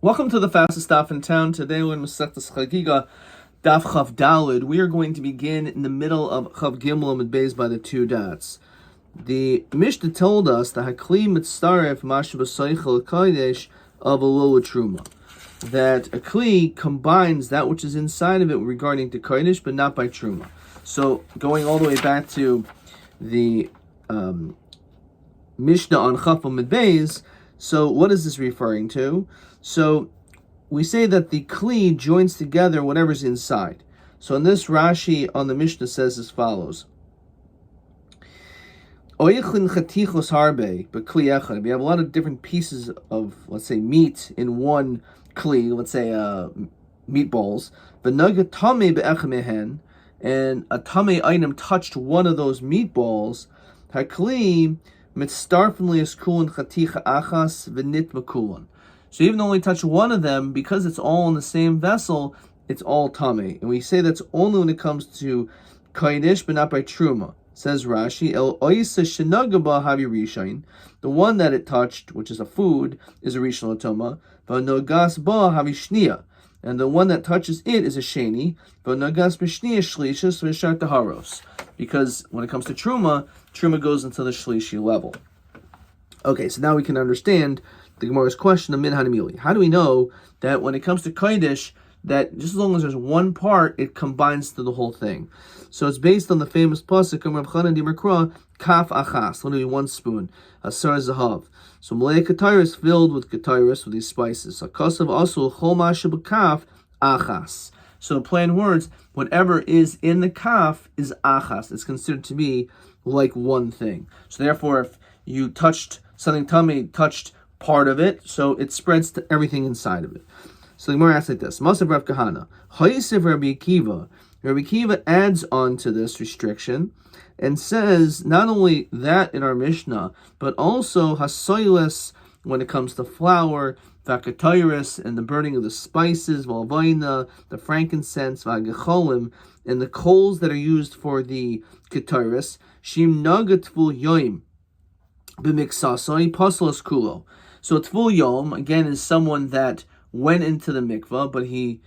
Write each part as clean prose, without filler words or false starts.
Welcome to the fastest daf in town. Today we're in Masechtas Chagigah, Daf Chav Dalid. We are going to begin in the middle of Chav Gimel and Beis by the two dots. The Mishnah told us that Hakli Mitzaref Masha B'Seichel Kodesh of a Lola Truma, that a Kli combines that which is inside of it regarding to Kodesh, but not by Truma. So going all the way back to the Mishnah on Chav and Beis. So what is this referring to? So we say that the Kli joins together whatever's inside. So in this, Rashi on the Mishnah says as follows. If you have a lot of different pieces of, let's say, meat in one Kli, let's say meatballs, and a tame item touched one of those meatballs, Hakli mitzdarfen li'askulin chaticha achas v'nit makulon. So even though we touch one of them, because it's all in the same vessel, it's all tame. And we say that's only when it comes to kodesh, but not by truma. Says Rashi, El oisa shenagaba havi rishain. The one that it touched, which is a food, is a rishon l'toma. V'nogas ba havi shnia. And the one that touches it is a sheni. V'nogas b'shnia shlishis v'shar taharos. Because when it comes to truma goes into the shlishi level. Okay, so now we can understand the Gemara's question of min hanamili. How do we know that when it comes to kodesh, that just as long as there's one part, it combines to the whole thing? So it's based on the famous pasuk of Rav Chanan Dimakra, kaf achas, literally one spoon, asar zahav. So malei katayrus filled with katayrus, with these spices. Akasav asul chol masha b'kaf achas. So in plain words, whatever is in the kaf is achas. It's considered to be like one thing. So therefore, if you touched something, tummy touched part of it, so it spreads to everything inside of it. So the Gemara asks like this: Masav Rav Kahana, Ha'isiv Rabbi Akiva. Rabbi Akiva adds on to this restriction and says not only that in our Mishnah, but also hasoilis when it comes to flour, vakatayris and the burning of the spices, valvaina, the frankincense, vagecholim, and the coals that are used for the ketayris, shim nagatful yoim b'miksasai pasalas kulo. So Tful Yom, again, is someone that went into the mikvah, but he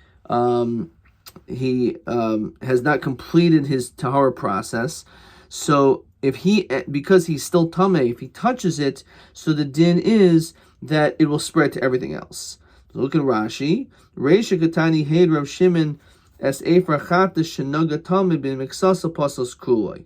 has not completed his tahara process. So because he's still tameh, if he touches it, so the din is that it will spread to everything else. So look at Rashi. Reisha Katani Heid Rav Shimon es Efer Chat Shenaga Tameh bin Miksasa Pasas Kuloi.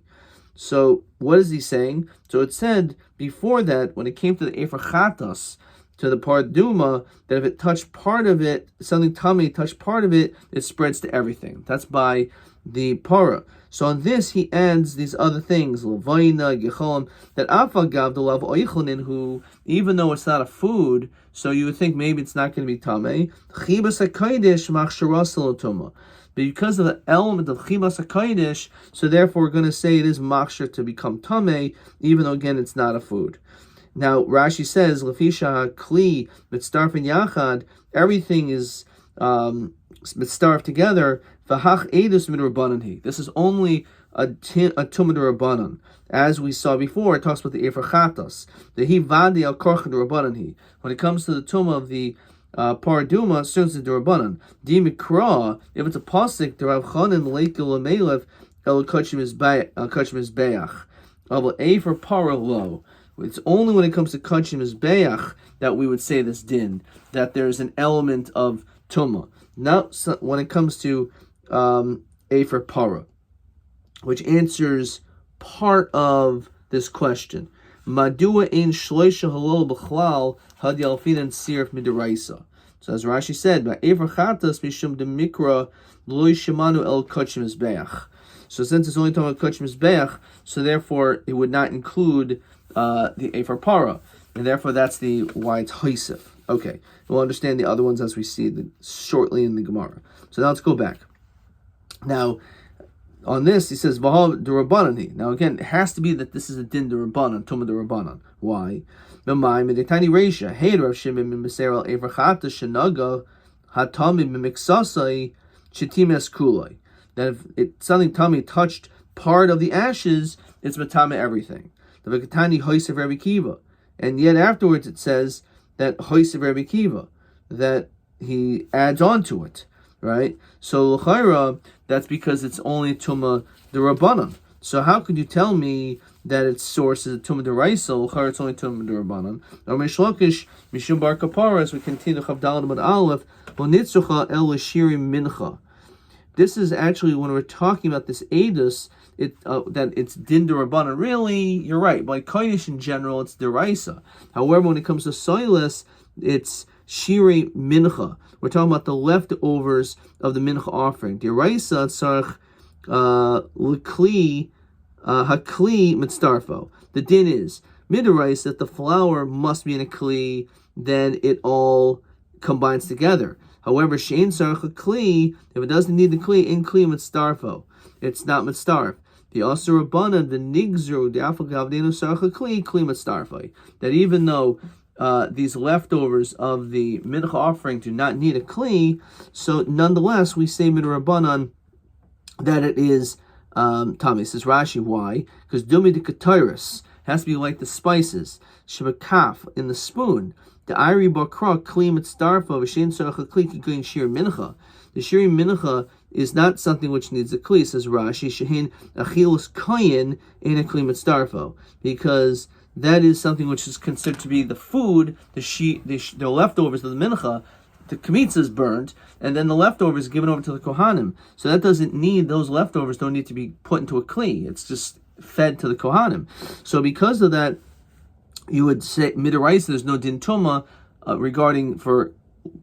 So what is he saying? So it said before that, when it came to the Efer Chatas, to the part Duma, that if it touched part of it, something tummy touched part of it, it spreads to everything. That's by the para. So on this, he adds these other things, Lavaina, Gecholim, that Afagav, the Lav Oichonin, who, even though it's not a food, so you would think maybe it's not going to be Tameh, Chibas HaKodesh Machsharasal Tuma. But because of the element of Chibas HaKodesh, so therefore we're going to say it is Machshar to become Tameh, even though again it's not a food. Now Rashi says, Lefisha Kli Mitzdarfin Yachad, everything is mitzdarf together. V'hach edus midrabanan. This is only a tumah d'Rabbanan. As we saw before, it talks about the Efer Chatas. The hi vadi al korcha d'Rabbanan. When it comes to the tumah of the paraduma, serves the d'Rabbanan. Di mikra, if it's a pasuk, the Rav Chanan leikil amelev el kachim izbeach. Of Efer para lo. It's only when it comes to kachim izbeach that we would say this din, that there's an element of tumah. Not when it comes to Efer para, which answers part of this question. Madua in shloisha halol b'chlal had yalfinan sirf midiraisa. So as Rashi said, by Efer chatas mishum demikra loy shemanu el kachim izbeach. So since it's only talking about kachim izbeach, so therefore it would not include the Efer para, and therefore that's the why it's hoisif. Okay, we'll understand the other ones as we see shortly in the Gemara. So now let's go back. Now, on this, he says, Vahav d'Rabbanan. Now again, it has to be that this is a din d'Rabbanan, Tumah d'Rabbanan. Why? Medetani Reisha, Hey Rav Shimon min Beser al Efer Chata Shenaga Hatami Mimiksasai Chitimes Kulai. That if something tummy touched part of the ashes, it's matame everything. The Vekatani Hoisav Rabbi Akiva. And yet afterwards it says that Hoisav Rabbi Akiva, that he adds on to it, right? So l'chayra, that's because it's only tuma d'Rabbanan. So how could you tell me that its source is a tuma d'Raisa? L'chayra, it's only tuma d'Rabbanan. Or Mishlokish mishum bar kapara, as we continue Chav Daled Amud Aleph, lo nitzucha el l'shirim mincha. This is actually when we're talking about this edus, that it's din d'Rabbanan. Really, you're right. By kodesh in general, it's d'Raisa. However, when it comes to soilus, it's shiri mincha. We're talking about the leftovers of the mincha offering. D'Raisa tzarich l'kli hakli mitzdarfo. The din is mid'Raisa that the flour must be in a kli, then it all combines together. However, shein tzarich hakli, if it doesn't need the kli, in kli mitzdarfo, it's not mitzdarf. The asur rabbanan the nigzru the afal gavdenu tzarich hakli kli mitzdarfo. That even though these leftovers of the mincha offering do not need a kli, so nonetheless we say midrabanan that it is Tommy. Says Rashi, why? Because dumi de kataris has to be like the spices shabakaf in the spoon. The iri bakra kli mitzdarfo v'shein tzarich hakli k'goyin shir mincha. The shir mincha is not something which needs a kli. Says Rashi, shehin achilus kayin in a kli mitzdarfo, because that is something which is considered to be the food, the leftovers of the mincha. The kmitza is burned, and then the leftovers is given over to the kohanim. So that doesn't need, those leftovers don't need to be put into a kli. It's just fed to the kohanim. So because of that, you would say mid'Oraisa there's no din tuma regarding for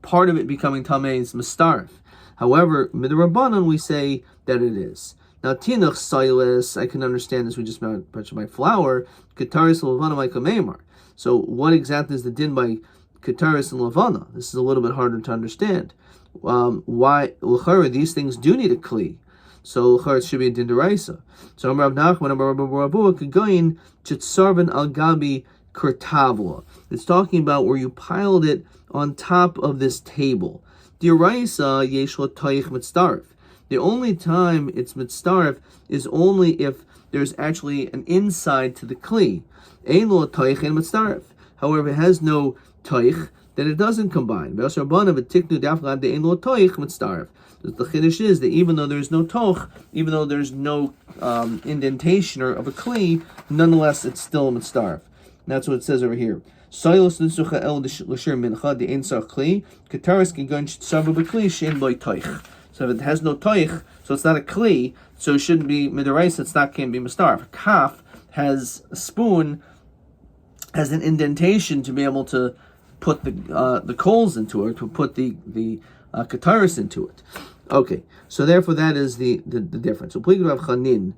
part of it becoming tamei is mistarif. However, midrabanan we say that it is. Now, tinuch silas, I can understand this. We just mentioned by flour. Kataris levana by kamemar. So, what exactly is the din by kataris and levana? This is a little bit harder to understand. Why l'chara these things do need a kli? So l'chara it should be a din d'Oraisa. So Rav Nachman, Rabbi Rabua kagoyin chitzarvan al gabi kurtavla. It's talking about where you piled it on top of this table. D'Oraisa yesh lo toich mitzdarf. The only time it's mitzdarf is only if there's actually an inside to the kli. Ein lo toich and mitzdarf. However, it has no toich, then it doesn't combine. The chiddush is that even though there's no toch, even though there's no indentation of a kli, nonetheless it's still mitzdarf. That's what it says over here. Soilos nitzucha el l'shir mincha the ein sach kli kataris kigan shitzavu b'kli shein loy toich. So if it has no toich, so it's not a kli, so it shouldn't be mid'Oraisa. It's not can't be mistarf. Kaf has a spoon, has an indentation to be able to put the coals into it, to put the kataris into it. Okay, so therefore that is the difference. So please Rav Chanin.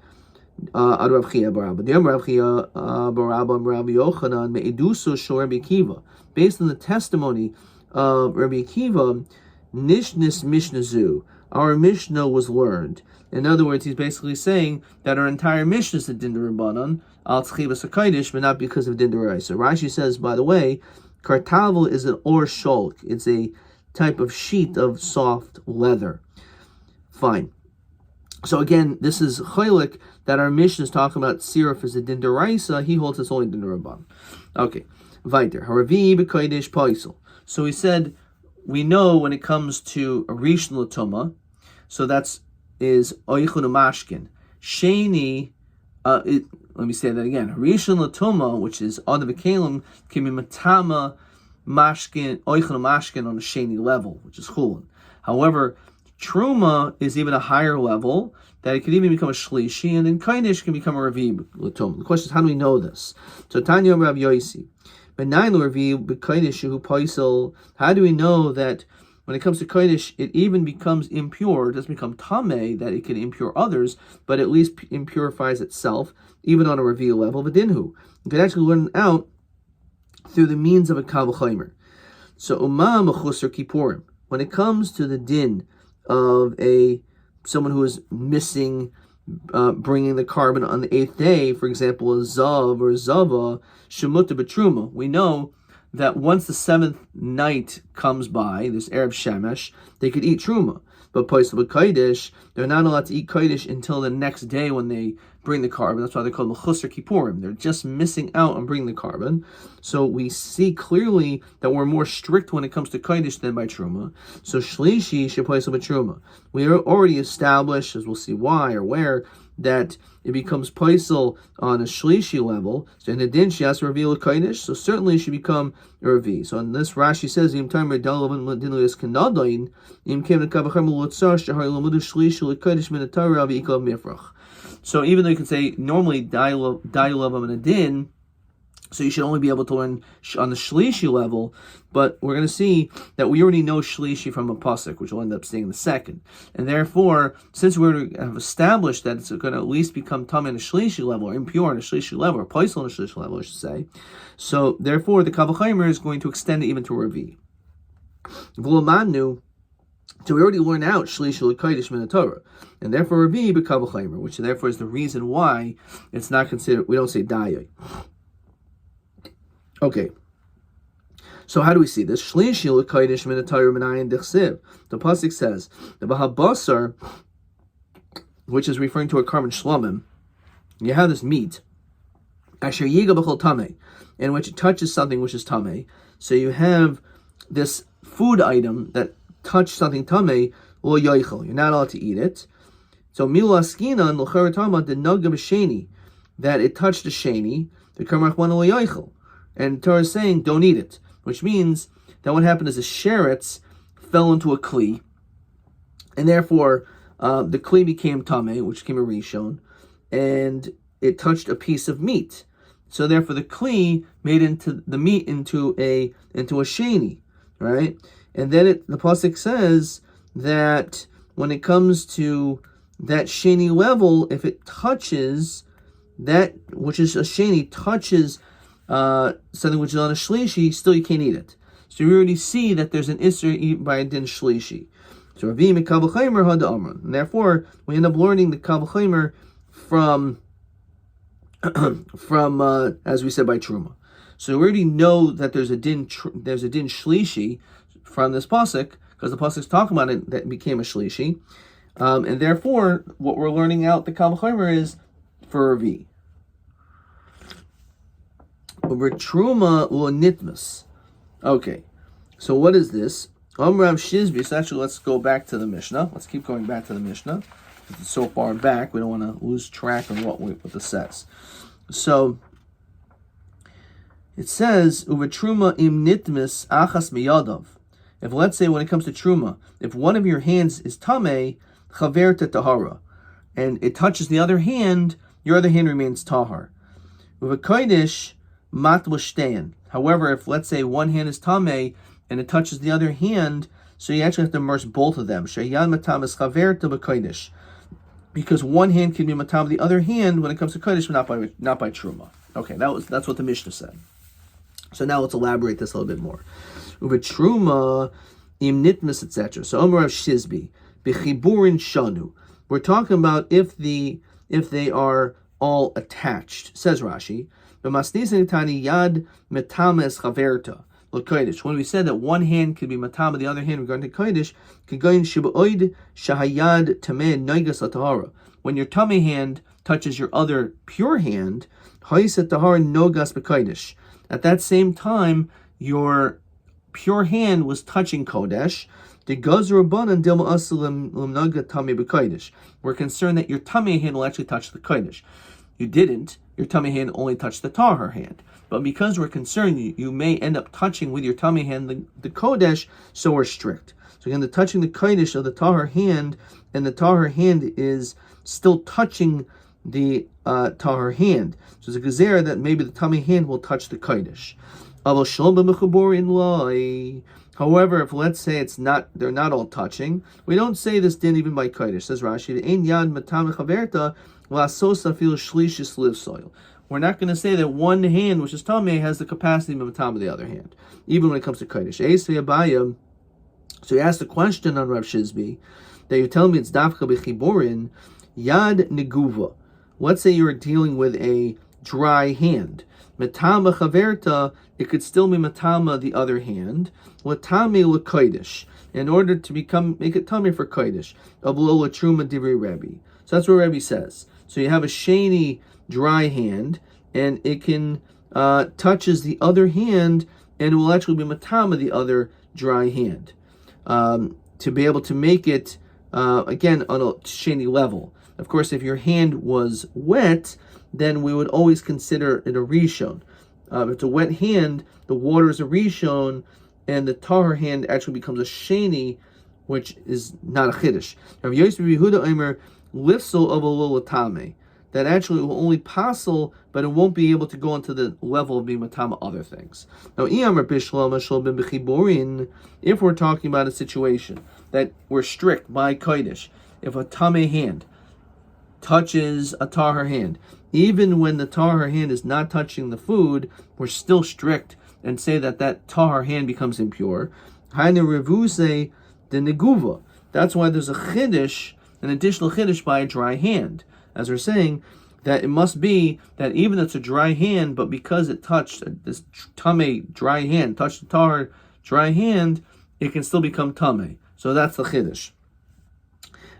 Ad Rav Chia Barabba. The Rav Chia Barabba Rabbi Yochanan me'eduso shel Rabbi Akiva. Based on the testimony of Rabbi Akiva, Nishnis Mishnazu, our Mishnah was learned. In other words, he's basically saying that our entire Mishnah is a din d'Rabbanan, al tzchivas hakodesh, but not because of din d'Oraisa. Rashi says, by the way, kartavel is an or sholk. It's a type of sheet of soft leather. Fine. So again, this is chaylik that our Mishnah is talking about siruf as a din d'Oraisa. He holds it's only din d'Rabbanan. Okay. Weiter. Haravi b'kodesh paisel. So he said, we know when it comes to a rishon l'tuma, so that's is oichun umashkin. Sheni, let me say that again. Rishon l'tuma, which is on the v'kelim, can be matama mashkin, oichun umashkin on a sheni level, which is chulin. However, truma is even a higher level, that it could even become a shlishi, and then kainish can become a ravi l'tuma. The question is, how do we know this? So Tanya Rav Yosi. How do we know that when it comes to kodesh, it even becomes impure? It doesn't become tameh, that it can impure others, but at least impurifies itself, even on a reveal level. But dinhu, you can actually learn it out through the means of a kal v'chomer. So umam mechusar kippurim. When it comes to the din of someone who is missing, bringing the carbon on the 8th day, for example, a zav or a zava, shemuta b'truma. We know that once the 7th night comes by, this Erev Shemesh, they could eat truma. But Paisel B'Kodesh, they're not allowed to eat Kodesh until the next day when they bring the carbon. That's why they're called Mechusar Kippurim. They're just missing out on bringing the carbon. So we see clearly that we're more strict when it comes to Kodesh than by Truma. So Shlishi Shepaisel B'Truma. We are already established, as we'll see why or where, that it becomes Paisel on a Shlishi level. So in adin, she has to reveal a Kodesh, so certainly it should become a Revi. So in this, Rashi says, Im Tamer Dalavan Ladinus Kanadain, Im Kim Kavacham Lutzar Shahar Lamudu Shlishi Kodesh Minatara Vikov Mifrach. So even though you can say normally Dialavam and Adin, so you should only be able to learn on the Shlishi level, but we're going to see that we already know Shlishi from a Pasuk, which we'll end up seeing in the second. And therefore, since we have established that it's going to at least become Tam in a Shlishi level, or impure in a Shlishi level, or Paisel in a Shlishi level, I should say, so therefore the Kavachaymer is going to extend it even to Revi. V'lomanu, so we already learned out Shlishi l'Kodesh min Torah, and therefore Revi b'Kavachaymer, which therefore is the reason why it's not considered, we don't say Dayai. Okay, so how do we see this? Shlishi l'Kodesh min Torah minayin dechsiv. The pasuk says the Bahabasar, which is referring to a carbon shlamim. You have this meat, asher yiga b'chol tamei, in which it touches something which is tamei. So you have this food item that touched something tamei, lo yoichel. You're not allowed to eat it. So milu askinan l'charatama the nagam sheni, that it touched the sheni, the karmachman lo yoichel. And Torah is saying, don't eat it. Which means that what happened is the sheretz fell into a kli, and therefore the kli became tameh, which became a rishon, and it touched a piece of meat. So therefore the kli made into the meat into a sheni, right? And then the pasuk says that when it comes to that sheni level, if it touches that which is a sheni, touches something which is on a shlishi, still you can't eat it. So we already see that there's an isser eaten by a din shlishi. So Ravi mikabel chaymer had amran, and therefore we end up learning the kabel chaymer from as we said by truma. So we already know that there's a din shlishi from this pasuk, because the pasuk's talking about it that became a shlishi, and therefore what we're learning out the kabel chaymer is for Ravi. Over truma or nitmas. Okay, so what is this? Amrav Shizbi. So actually, let's go back to the Mishnah. Let's keep going back to the Mishnah. It's so far back, we don't want to lose track of what this says. So it says over truma im nitmas achas miyadav. If let's say when it comes to truma, if one of your hands is tameh, chaver tahara, and it touches the other hand, your other hand remains tahar. With a kodesh. However, if let's say one hand is tameh and it touches the other hand, so you actually have to immerse both of them. Because one hand can be matam the other hand when it comes to kodesh, but not by truma. Okay, that's what the Mishnah said. So now let's elaborate this a little bit more. Uve truma im nitmas etc. So Omer of Shizbi b'chiburin shanu. We're talking about if they are all attached. Says Rashi. When we said that one hand could be matama, the other hand regarding kodesh, when your tummy hand touches your other pure hand, at that same time your pure hand was touching kodesh. We're concerned that your tummy hand will actually touch the kodesh. You didn't. Your tummy hand only touched the tahar hand. But because we're concerned you may end up touching with your tummy hand the kodesh, so we're strict. So again, the touching the kodesh of the tahar hand, and the tahar hand is still touching the tahar hand. So it's a gezerah that maybe the tummy hand will touch the kodesh. However, if let's say they're not all touching, we don't say this din even by kodesh. Says Rashi, ein yad matam chaverta. We're not going to say that one hand, which is tameh, has the capacity of matam of the other hand, even when it comes to kodesh. So you asked the question on Rav Shizbi that you're telling me it's dafka b'chiborin yad neguva. Let's say you're dealing with a dry hand. Matama chaverta, it could still be matama the other hand. Latame l'kodesh, in order to make it tummy for kodesh. Avlo truma divrei Rabbi. So that's what Rabbi says. So you have a sheni dry hand, and it can touches the other hand, and it will actually be matama the other dry hand, to be able to make it again on a sheni level. Of course, if your hand was wet, then we would always consider it a rishon. If it's a wet hand, the water is a rishon, and the tahor hand actually becomes a sheni, which is not a chiddush. Rav Yosef Yehuda Omer lifsel of a lolatame, that actually will only passel, but it won't be able to go into the level of being matama other things. Now, if we're talking about a situation that we're strict by kodesh, if a tame hand touches a tahor hand, even when the tahor hand is not touching the food, we're still strict and say that tahor hand becomes impure. Hainu revuse the neguva. That's why there's a chiddush, an additional chiddush by a dry hand. As we're saying, that it must be that even if it's a dry hand, but because it touched this tame dry hand, touched the tahor dry hand, it can still become tame. So that's the chiddush.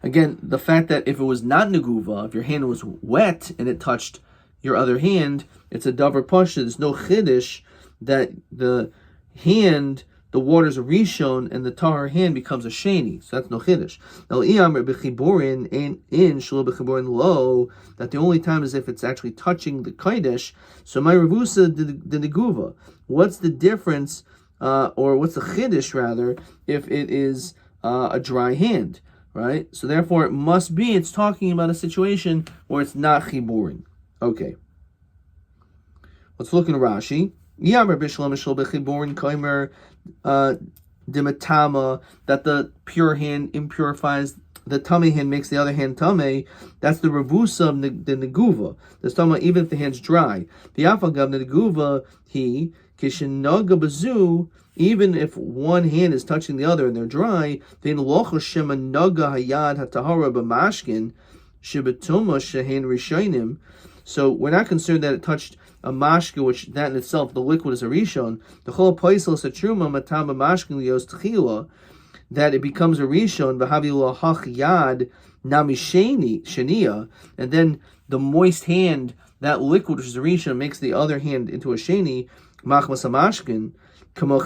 Again, the fact that if it was not neguva, if your hand was wet and it touched your other hand, it's a davar pasha. There's no chiddush that the hand, the water's a rishon, and the tahor hand becomes a sheni. So that's no chiddush. Now, iyam bechiborin in shlo bechiborin lo, that the only time is if it's actually touching the kodesh. So my revusa the neguva. What's the difference, or what's the chiddush rather, if it is a dry hand? Right? So therefore it must be, it's talking about a situation where it's not chiburin. Okay. Let's look in Rashi. That the pure hand impurifies, the tummy hand makes the other hand tummy. That's the revusa of the neguva. That's talking about even if the hand's dry. The afagav the neguva, he kishinaga bazu, even if one hand is touching the other and they're dry, then locha shema naga hayad hatahara b'mashkin shebetuma shehen rishonim. So we're not concerned that it touched a mashka, which that in itself, the liquid is a rishon. The whole paisel satruma matama mashkin lios tchila, that it becomes a rishon v'havi lohach yad nami shenia, and then the moist hand, that liquid which is a rishon, makes the other hand into a sheni machmas hamashkin. So what's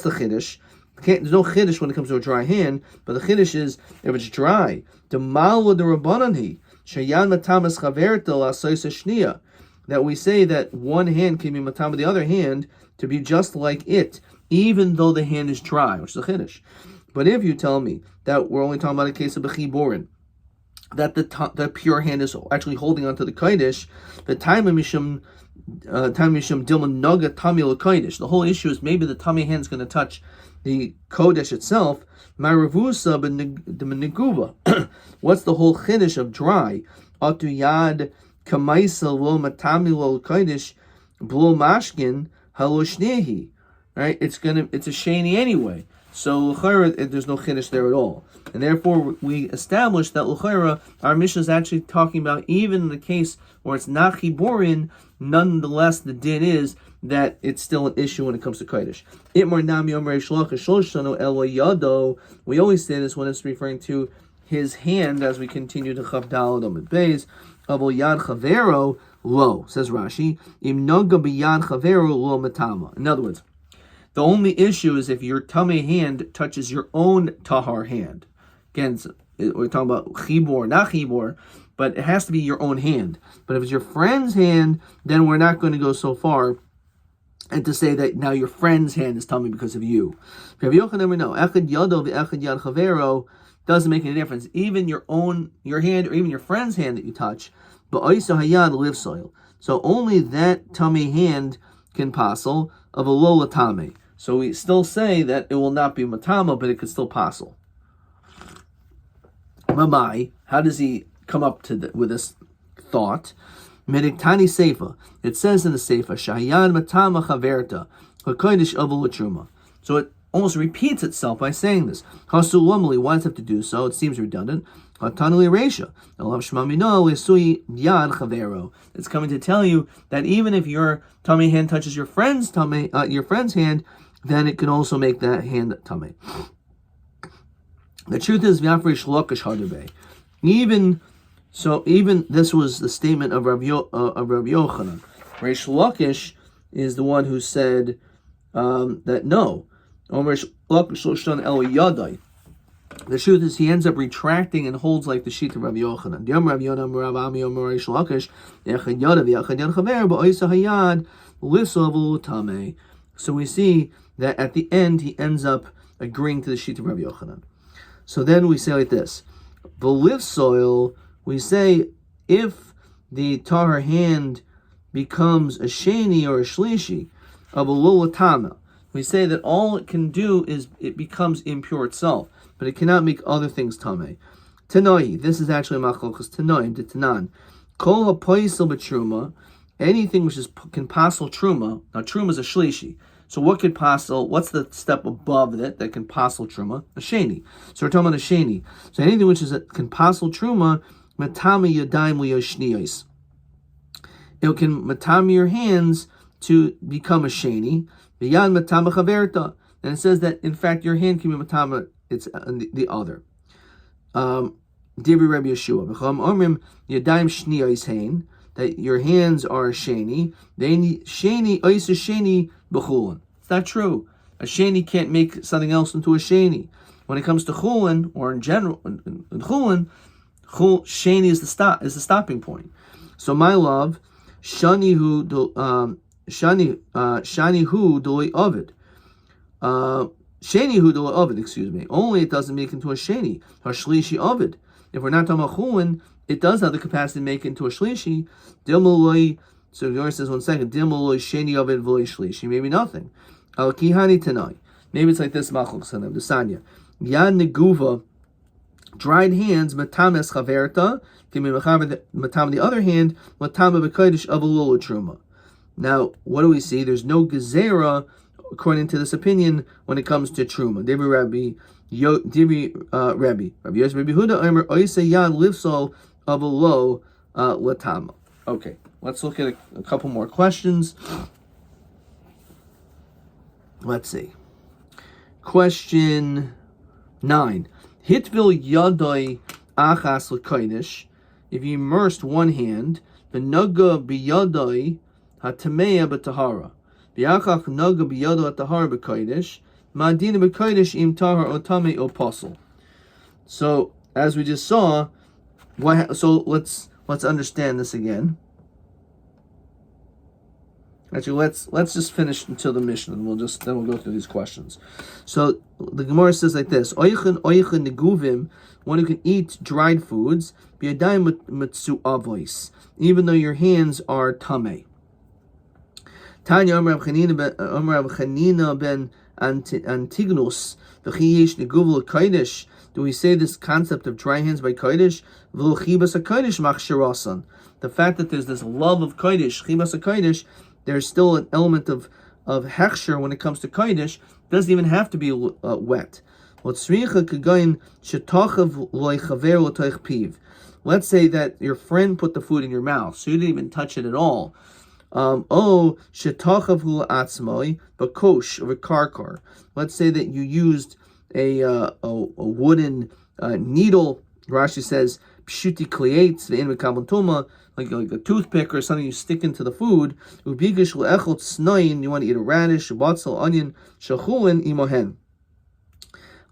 the chiddush? There's no chiddush when it comes to a dry hand, but the chiddush is if it's dry. That we say that one hand can be matama the other hand to be just like it, even though the hand is dry, which is a chiddush. But if you tell me that we're only talking about a case of bechiborin, that the pure hand is actually holding onto the kodesh, the time mishum dilma naga tami l'kodesh. The whole issue is maybe the tummy hand is going to touch the kodesh itself. My revusa b'neguva. What's the whole chiddush of dry? Atu yad kamaisa lo matami lo kodesh blo mashkin halo shnehi. Right? It's a sheni anyway. So l'chayra, there's no chiddush there at all, and therefore we established that l'chayra, our Mishnah is actually talking about even in the case where it's not chiborin, nonetheless the din is that it's still an issue when it comes to kodesh. Itmar nami omer shlach shloshano elo yado. We always say this when it's referring to his hand, as we continue to chav dalad amid beis. Avo yad chavero lo, says Rashi. Im noga biyad chavero lo matama. In other words, the only issue is if your tummy hand touches your own tahar hand. Again, we're talking about chibor, not chibor, but it has to be your own hand. But if it's your friend's hand, then we're not going to go so far and to say that now your friend's hand is tummy because of you. Rav Yochanan, no, echad yado v'echad yad chavero doesn't make any difference. Even your hand or even your friend's hand that you touch, but oisa hayad live soil. So only that tummy hand can passel of a lola tame. So we still say that it will not be matama, but it could still passel. Mamai, how does he come up to with this thought? Mediktani seifa. It says in the seifa, Shahayan matama chaverta, hakodesh avul truma. So it almost repeats itself by saying this. Hasulomali, why does it have to do so? It seems redundant. It's coming to tell you that even if your tummy hand touches your friend's hand, then it can also make that hand tummy. The truth is, even this was the statement of Rabbi Yochanan. Reish Lakish is the one who said that no. The truth is, he ends up retracting and holds like the sheet of Rabbi Yochanan. So we see that at the end he ends up agreeing to the sheet of Rabbi Yochanan. So then we say like this: the live soil. We say if the tahor hand becomes a sheni or a shlishi of a lulatama, we say that all it can do is it becomes impure itself, but it cannot make other things tameh. Tanoi, this is actually machlokas tanoim de tanan. Kol hapoisel b'truma, anything which can passel truma. Now truma is a shlishi. So what could passel? What's the step above that can passel truma? A sheni. So we're talking about a sheni. So anything which can passel truma, matami yadayim liyoshniyos. It can matami your hands to become a sheni. V'yan matama chaverta. And it says that in fact your hand can be matama. It's the other. Dibri Rabbi Yeshua. V'cham omrim yadayim shniyos hein. That your hands are a sheni. Then sheni ois a sheni b'chulin. It's not true. A sheni can't make something else into a sheni. When it comes to chulin, or in general, in chulin, sheni is the stopping point. So my love, shani hu doloi ovid. Sheni hu doloi ovid. Excuse me. Only it doesn't make into a sheni. Hashlishi ovid. If we're not talking about chulin, it does have the capacity to make it into a shlishi. Dilmaloi. So Yomi says 1 second. Dilmaloi sheni ovid v'loi shlishi. Maybe nothing. Al kihani tanai. Maybe it's like this. Machlok sanem the sanya. Yan neguva. Dried hands, matames chaverta, can be matam the other hand, matama b'kodesh of a lula truma. Now, what do we see? There's no gezerah, according to this opinion, when it comes to truma. Rabbi Huda Omer oise yan livsol of a lo latama. Okay, let's look at a couple more questions. Let's see. Question 9. Hitvil yadoi achas l'kodesh. If you immersed one hand, v'naga biyadoi hatamea b'tahara. V'yachach naga biyado hatahara b'kodesh. Ma'adina b'kodesh im tahar otame o posel. So as we just saw, so let's understand this again. Actually, let's just finish until the Mishnah, and we'll go through these questions. So the Gemara says like this: Oichin neguvim, one who can eat dried foods, biyadayim mitzuavois, even though your hands are tamei. Tanya Amar Rav Chanina ben Antigonus, v'chiyesh neguv l'kodesh. Do we say this concept of dry hands by kodesh? V'chibas hakodesh machshirasan. The fact that there's this love of kodesh, chibas hakodesh. There's still an element of hechsher when it comes to kodesh. Doesn't even have to be wet. Let's say that your friend put the food in your mouth, so you didn't even touch it at all. Let's say that you used a wooden needle. Rashi says pshuti klietz ve'en mekabel like a toothpick or something you stick into the food. Ubigish le'echot snayin, you want to eat a radish, batzel, onion, shachulin, imohen.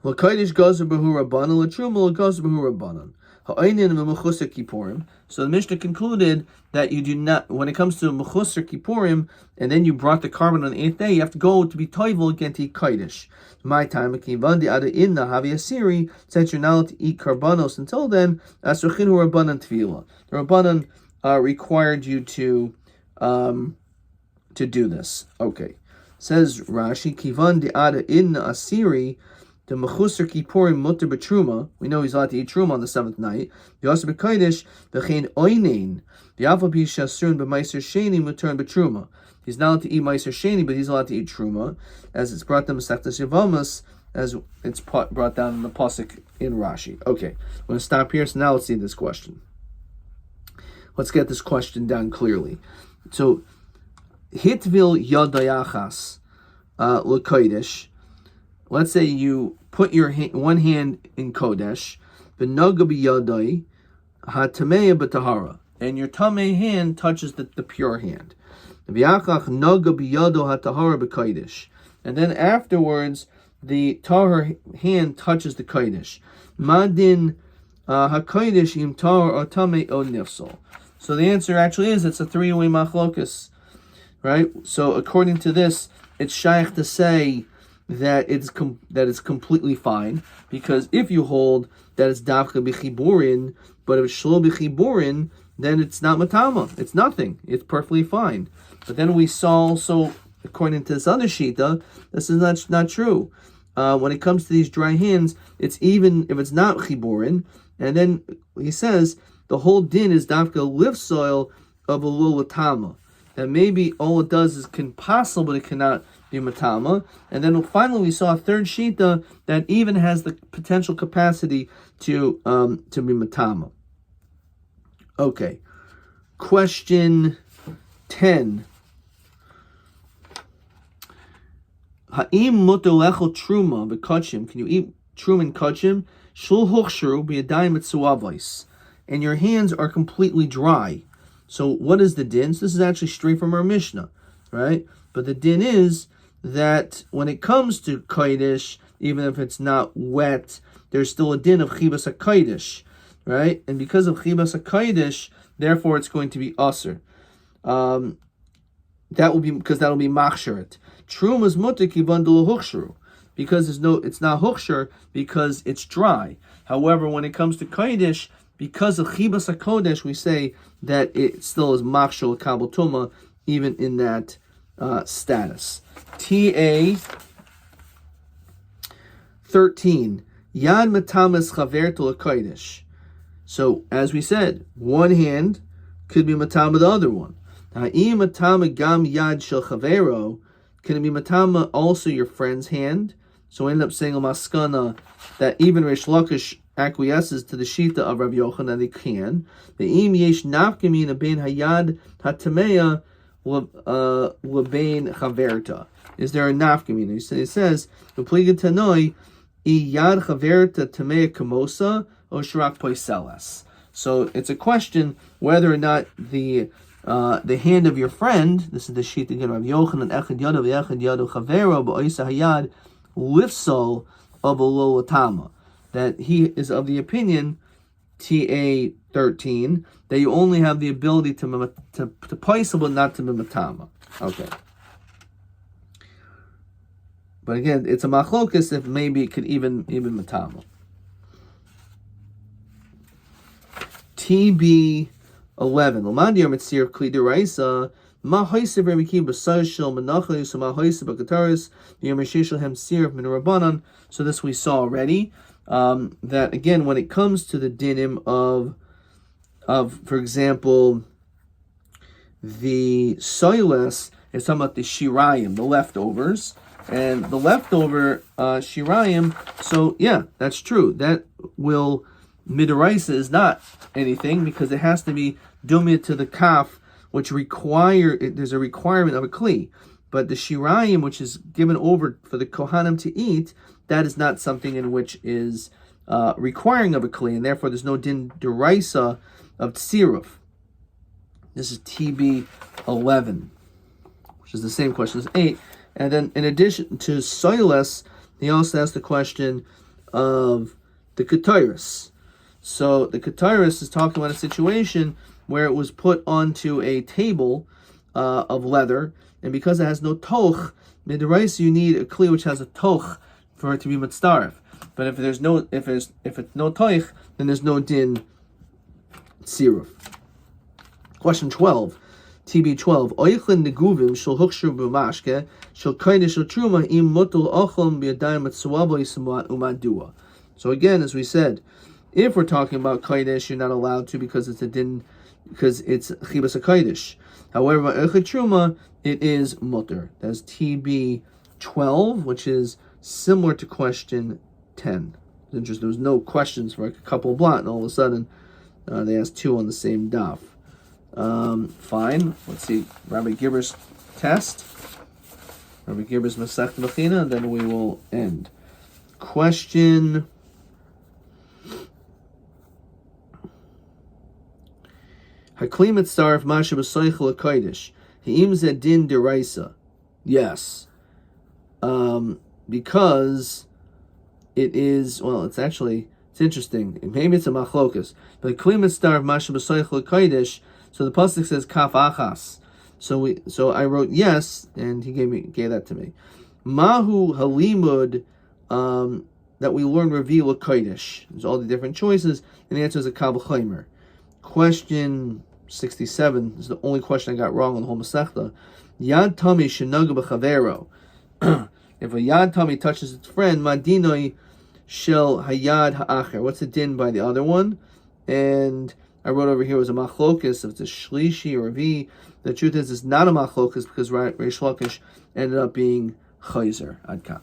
L'kodesh gazer behu rabbanan, l'truma gazer behu rabbanan. Ha'aynin v'mechuser kippurim. So the Mishnah concluded that you do not, when it comes to mechuser kippurim, and then you brought the carbon on the 8th day, you have to go to be toivel again to eat kodesh. My time, kivandi ada inna havi asiri, since you're not allowed to eat karbanos until then, asrachinu rabbanan tefillah. The rabbanan required you to do this. Okay. Says Rashi, Kivan de Ada in Asiri, the Mechusar Kippurim Mutter Betruma. We know he's allowed to eat Truma on the 7th night. The Yosef Bekodesh, the Chen Oinein, the Alpha Shasurun B'Meiser Sheni Mutter Betruma. He's not allowed to eat Meiser Sheni, but he's allowed to eat Truma, as it's brought to Masechtas Yavamas as it's brought down in the pasuk in Rashi. Okay, I'm going to stop here. So now let's see this question. Let's get this question down clearly. So, hitvil yadayachas l'kodesh. Let's say you put your one hand in kodesh, v'noga b'yadai hatameya b'tahara, and your tamei hand touches the pure hand. V'yachach noga b'yado hatahara b'kodesh, and then afterwards the tahar hand touches the kodesh. Madin hakodesh im tahar or tamei o nifsol. So the answer actually is it's a three-way machlokus, right? So according to this, it's shaykh to say that it's completely fine, because if you hold that it's dafka b'chiburin, but if it's shlo b'chiburin, then it's not matama. It's nothing. It's perfectly fine. But then we saw also, according to this other shita, this is not true. When it comes to these dry hands, it's even if it's not chiburin, and then he says the whole din is dafka live soil of a lulatama. That maybe all it does is can possible, but it cannot be matama. And then finally we saw a third shita that even has the potential capacity to be matama. Okay, question 10. Ha'im muter lechel truma v'kachim? Can you eat truma and kachim? Shul huchshru b'yadayim etzuavos, and your hands are completely dry. So what is the din? So this is actually straight from our Mishnah, right? But the din is that when it comes to kodesh, even if it's not wet, there's still a din of chibas hakodesh, right? And because of chibas hakodesh, therefore it's going to be aser. That will be because that'll be machsheret. Truma is muter kivan d'lo huchshru, because it's not huchshur because it's dry. However, when it comes to kodesh, because of chibas hakodesh, we say that it still is machshel kabel tuma, even in that status. TA 13. Yad matamas chaver to kodesh. So, as we said, one hand could be matama the other one. Ha'im matama gam yad shel chavero. Can it be matama also your friend's hand? So we end up saying a maskana that even Reish Lakish acquiesces to the shita of Rabbi Yochanan, they can. The im yesh nafkamina bein hayad hatameya lebein chaverta. Is there a nafkamina? It says the pliga tanoi yad chaverta tameya kamosa or shrak poiselas. So it's a question whether or not the hand of your friend, this is the shita again of Rabbi Yochanan, echad yado ve'echad yado chavero ba'oisa hayad lifsol of a lolatama. That he is of the opinion, TA 13, that you only have the ability to paisa, but not to mimatama. Okay. But again, it's a machlokas if maybe it could even matama. TB 11. L'mandir mitzir kli deraisa. Ma hoysev remiki b'sayshel menachos ma hoysev b'kataris v'yomeshishel hem sir min rabbanan. So this we saw already. That again, when it comes to the dinim of for example, the soiles is talking about the shirayim, the leftovers, and the leftover shirayim. So yeah, that's true. That will midaraisa is not anything because it has to be dumit to the kaf, which there's a requirement of a kli. But the shirayim, which is given over for the kohanim to eat, that is not something in which is requiring of a kli, and therefore there's no din deraisa of tsiruf. This is TB 11, which is the same question as 8. And then in addition to soiles, he also asked the question of the kataris. So the kataris is talking about a situation where it was put onto a table of leather, and because it has no toch, midiraisa you need a kli which has a toch for it to be mitzdaref. But if it's no toch, then there's no din siruf. Question 12, TB 12. Oichlin neguvim shel huksher b'mashke shel kodesh shel truma im mutul ochlam b'yadayim etzuavo yisamat umadua. So again, as we said, if we're talking about kodesh, you're not allowed to because it's a din, because it's chibas kodesh. However, by truma, it is mutter. That's TB 12, which is similar to question 10. It's interesting. There was no questions for like a couple of blot, and all of a sudden they asked 2 on the same daf. Fine. Let's see. Rabbi Gibber's test. Rabbi Gibber's Masech Mechina, and then we will end. Question. Hakli mitzaref masha b'soichel hakodesh. He'im zedin deraisa. Yes. Because it is, well, it's interesting. Maybe it's a machlokas. But hakli mitzaref masha b'soichel hakodesh. So the pasuk says kaf achas. So I wrote yes, and he gave that to me. Mahu halimud that we learn reveal a kodesh. There's all the different choices, and the answer is a kal v'chomer. Question 67 is the only question I got wrong on the whole Masechta. Yad Tami shenaga b'chavero. If a Yad Tami touches its friend, madinoi shel hayad ha'acher. What's the din by the other one? And I wrote over here was a machlokus, if it's a shlishi or a v. The truth is, it's not a machlokus because Reish Lakish ended up being chayzer. Ad kan.